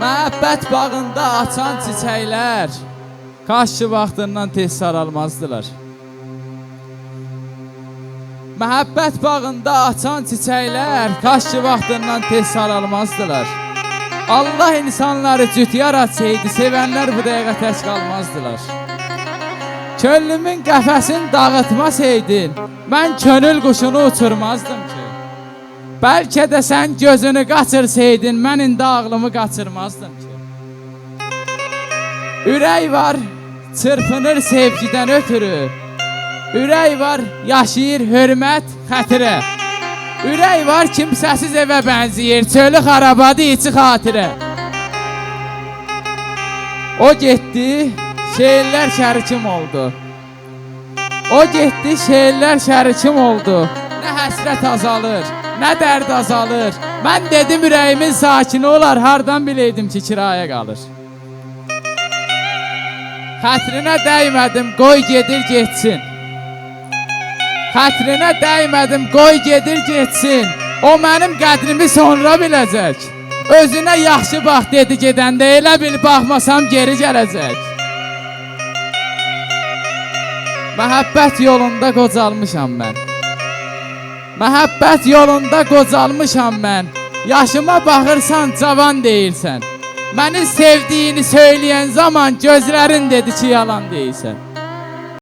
Məhəbbət bağında açan çiçəklər kaş ki vaxtından tez saralmazdılar. Məhəbbət bağında açan çiçəklər kaş ki vaxtından tez saralmazdılar. Allah insanları cüt yaratsaydı, sevənlər bu dəqiqə tək qalmazdılar. Könlümün qəfəsini dağıtmasaydın, mən könül quşunu uçurmazdım ki. Bəlkə də sən gözünü qaçırsaydın, mən indi ağlımı qaçırmazdım ki. Ürək var, çırpınır sevgidən ötürü. Ürək var, yaşayır hörmət, xətirə. Ürək var, kimsəsiz evə bənziyir, çölü xarabadı, içi xatirə. O getdi, şeirlər şərikim oldu. O getdi, şeirlər şərikim oldu. Nə həsrət azalır, nə dərd azalır. Mən dedim ürəyimin sakini olar, hardan biləydim ki kiraya qalır. Xətrinə dəymədim, qoy gedir getsin. Xətrinə dəymədim, qoy gedir getsin. O mənim qədrimi sonra biləcək. Özünə yaxşı bax dedi gedəndə, elə bil baxmasam geri gələcək. Məhəbbət yolunda qocalmışam mən. Məhəbbət yolunda qocalmışam mən. Yaşıma baxırsan, cavan deyirsən. Məni sevdiyini söyləyən zaman gözlərin dedi ki yalan deyirsən.